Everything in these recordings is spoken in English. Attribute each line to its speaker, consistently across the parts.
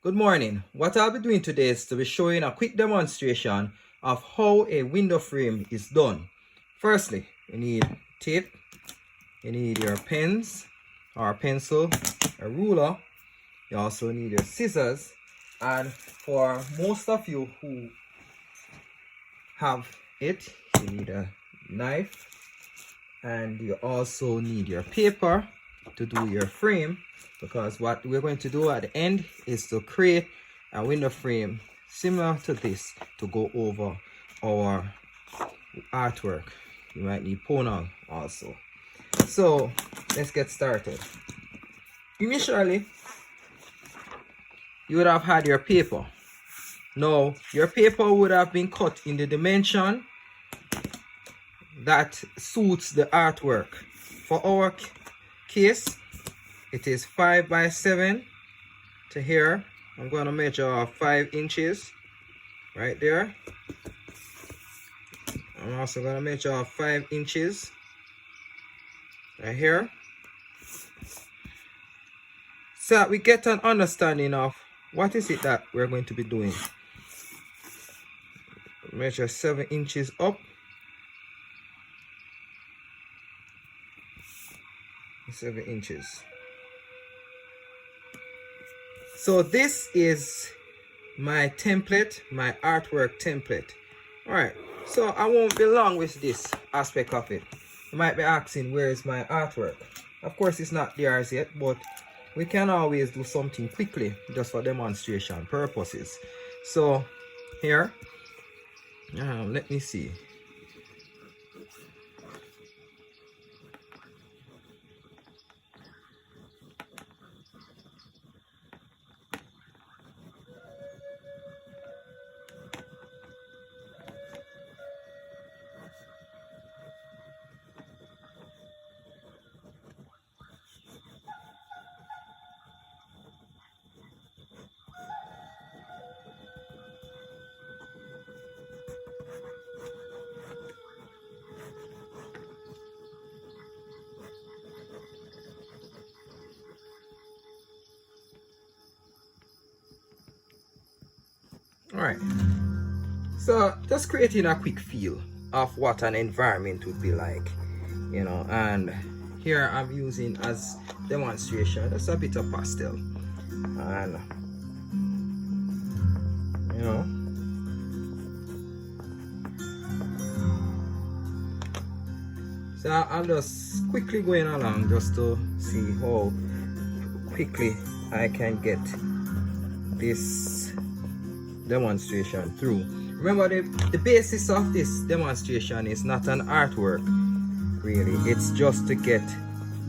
Speaker 1: Good morning. What I'll be doing today is to be showing a quick demonstration of how a window frame is done. Firstly, you need tape, you need your pens or pencil, a ruler, you also need your scissors, and for most of you who have it, you need a knife, and you also need your paper to do your frame, because what we're going to do at the end is to create a window frame similar to this to go over our artwork. You might need ponal also. So let's get started. Initially, you would have had your paper. Now your paper would have been cut in the dimension that suits the artwork. For our case, it is 5 by 7 to here. I'm going to measure 5 inches right there. I'm also going to measure 5 inches right here, so that we get an understanding of what is it that we're going to be doing. Measure 7 inches up. 7 inches. So this is my template, my artwork template. All right, so I won't be long with this aspect of it. You might be asking, where is my artwork? Of course, it's not there as yet, but we can always do something quickly just for demonstration purposes. So here, let me see. All right, so just creating a quick feel of what an environment would be like, you know. And here I'm using as demonstration just a bit of pastel, and you know, so I'm just quickly going along just to see how quickly I can get this demonstration through. Remember, the basis of this demonstration is not an artwork really. It's just to get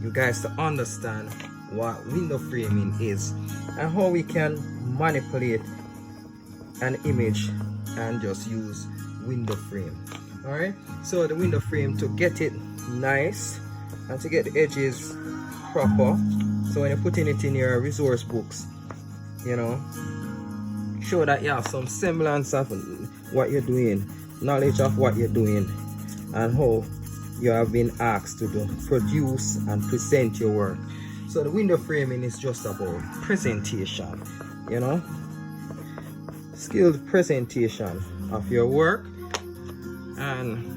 Speaker 1: you guys to understand what window framing is and how we can manipulate an image and just use window frame. All right, so the window frame, to get it nice and to get the edges proper, so when you're putting it in your resource books, you know, show that you have some semblance of what you're doing, knowledge of what you're doing, and how you have been asked to do, produce and present your work. So the window framing is just about presentation, you know, skilled presentation of your work. And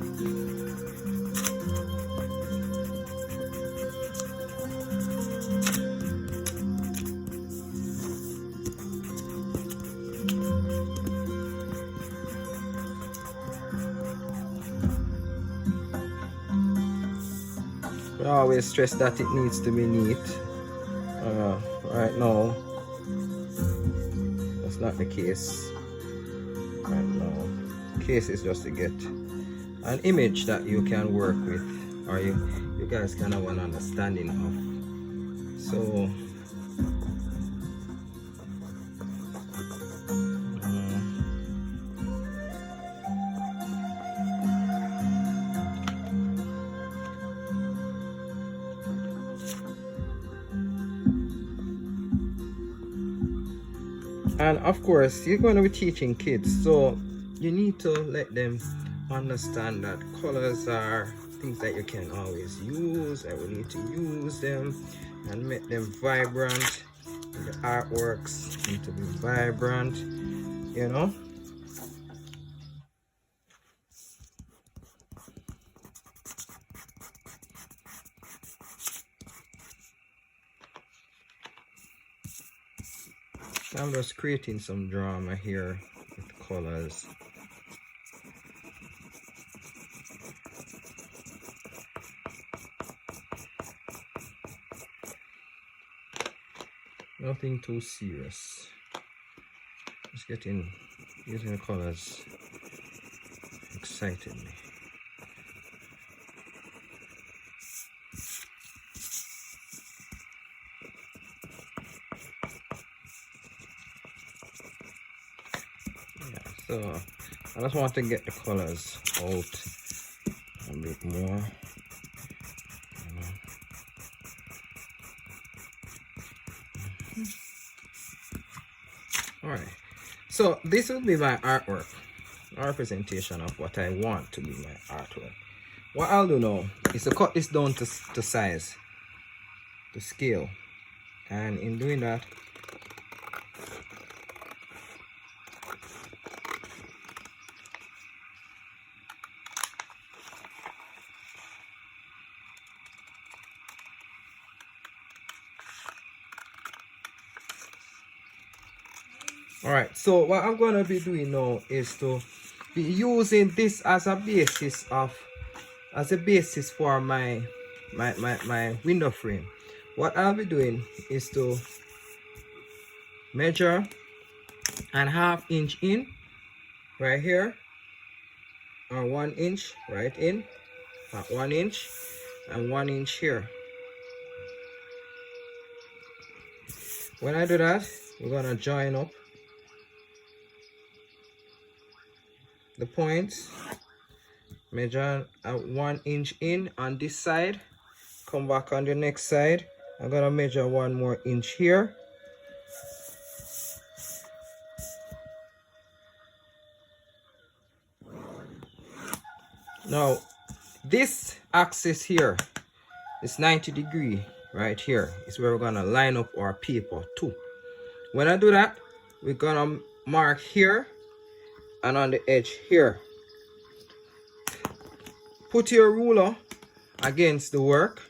Speaker 1: I always stress that it needs to be neat. Right now, that's not the case. Right now, the case is just to get an image that you can work with, or you guys can have an understanding of. So and of course, you're going to be teaching kids, so you need to let them understand that colors are things that you can always use, and we need to use them and make them vibrant, The artworks need to be vibrant, you know. I'm just creating some drama here with colors. Nothing too serious. Just using the colors excited me. So I just want to get the colors out a bit more. Alright, so this will be my artwork, a representation of what I want to be my artwork. What I'll do now is to cut this down to size, to scale, and in doing that, alright, so what I'm gonna be doing now is to be using this as a basis for my window frame. What I'll be doing is to measure and 1/2 inch in right here, or 1 inch right in, 1 inch, and 1 inch here. When I do that, we're gonna join up the points, measure 1 inch in on this side, come back on the next side. I'm gonna measure 1 more inch here. Now this axis here is 90 degree right here. Is where we're gonna line up our paper to. When I do that, we're gonna mark here and on the edge here. Put your ruler against the work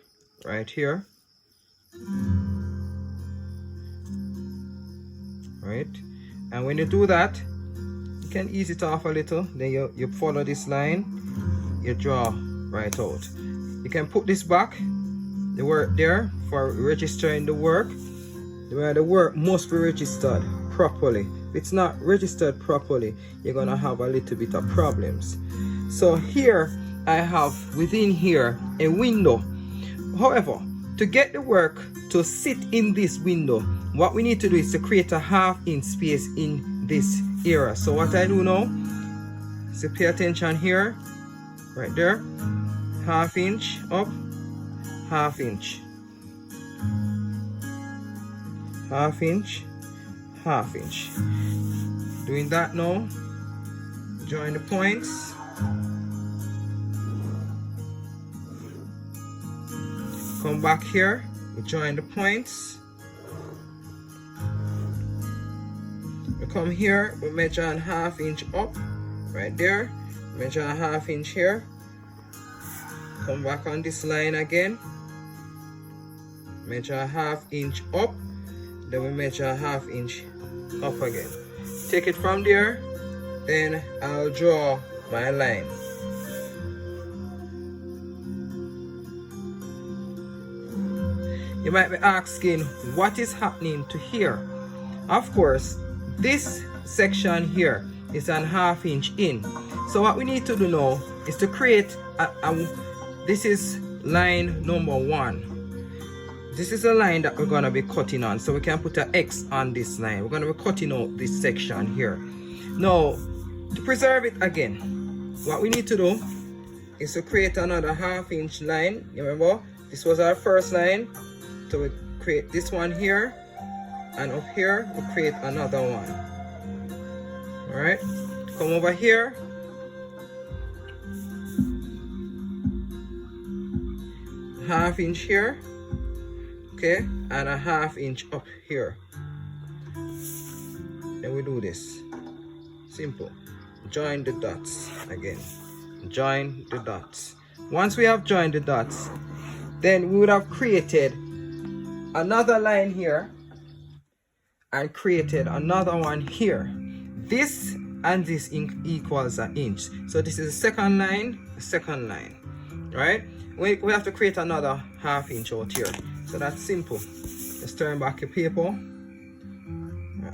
Speaker 1: right here, right? And when you do that, you can ease it off a little. Then you follow this line, you draw right out. You can put this back, the work there, for registering the work. The work must be registered properly. If it's not registered properly, you're gonna have a little bit of problems. So here I have within here a window. However, to get the work to sit in this window, what we need to do is to create a 1/2 inch space in this area. So what I do now is to pay attention here, right there, 1/2 inch up, 1/2 inch, 1/2 inch, 1/2 inch. Doing that now, join the points, come back here, we join the points, we come here, we measure 1/2 inch up, right there, measure 1/2 inch here, come back on this line again, measure 1/2 inch up, then we measure 1/2 inch up again. Take it from there, then I'll draw my line. You might be asking, what is happening to here? Of course, this section here is an 1/2 inch in. So what we need to do now is to create this is line number 1. This is a line that we're going to be cutting on, so we can put an X on this line. We're going to be cutting out this section here. Now, to preserve it again, what we need to do is to create another 1/2 inch line. You remember, this was our first line, so we create this one here, and up here we create another one. All right, come over here, half inch here, okay, and a 1/2 inch up here. then we do this. Simple. Join the dots again. Join the dots. Once we have joined the dots, then we would have created another line here and created another one here. This and this equals an inch. So this is the second line, right? We have to create another ½ inch out here. So that's simple. Just turn back your paper,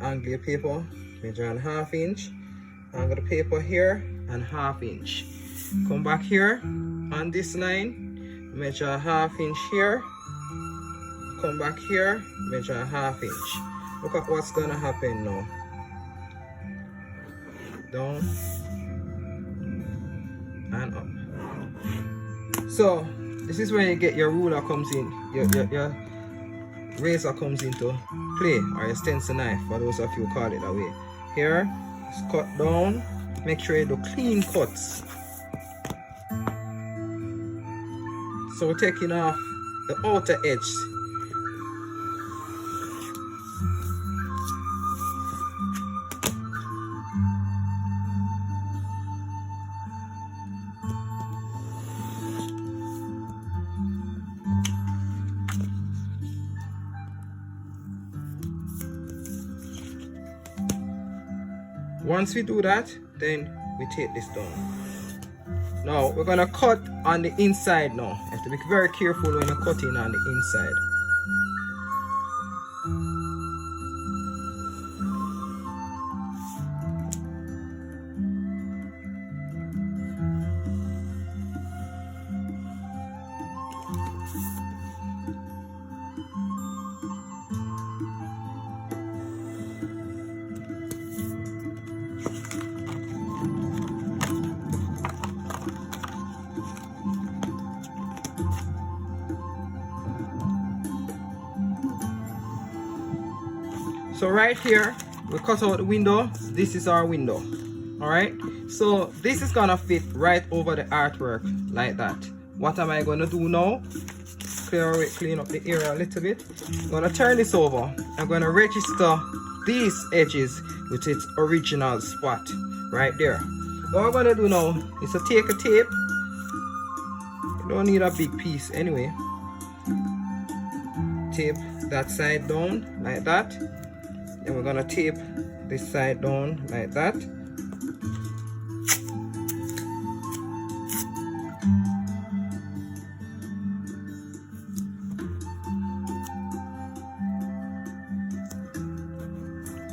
Speaker 1: angle your paper, measure on ½ inch, angle the paper here and ½ inch. Come back here on this line, measure ½ inch here, come back here, measure ½ inch. Look at what's gonna happen now. Down and up. So this is where you get your ruler comes in, your razor comes into play, or your stencil knife for those of you who call it that way. Here, just cut down, make sure you do clean cuts. So we're taking off the outer edge. Once we do that, then we take this down. Now we're gonna cut on the inside now. You have to be very careful when you're cutting on the inside. So right here, we cut out the window. This is our window. All right. So this is gonna fit right over the artwork like that. What am I gonna do now? Clean up the area a little bit. I'm gonna turn this over. I'm gonna register these edges with its original spot right there. What I'm gonna do now is to take a tape. You don't need a big piece anyway. Tape that side down like that. And we're gonna tape this side down like that.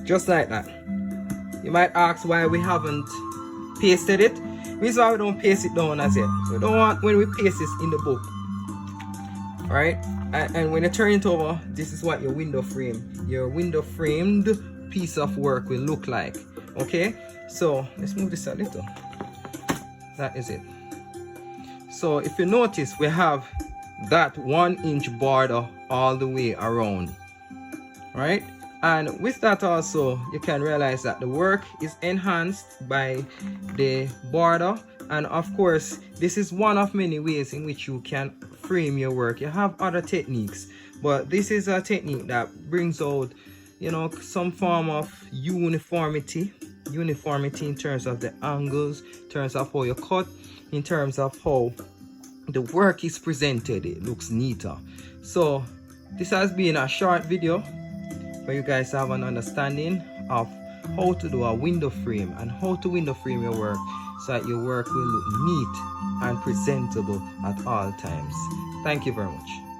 Speaker 1: Just like that. You might ask why we haven't pasted it. Reason why we don't paste it down as yet. So we don't want when we paste this in the book. Alright? And when you turn it over, this is what your window framed piece of work will look like. Okay, so let's move this a little. That is it. So if you notice, we have that 1-inch border all the way around, right? And with that also, you can realize that the work is enhanced by the border. And of course, this is one of many ways in which you can frame your work. You have other techniques, but this is a technique that brings out, you know, some form of uniformity in terms of the angles, in terms of how you cut, in terms of how the work is presented. It looks neater. So this has been a short video for you guys to have an understanding of how to do a window frame and how to window frame your work so that your work will look neat and presentable at all times. Thank you very much.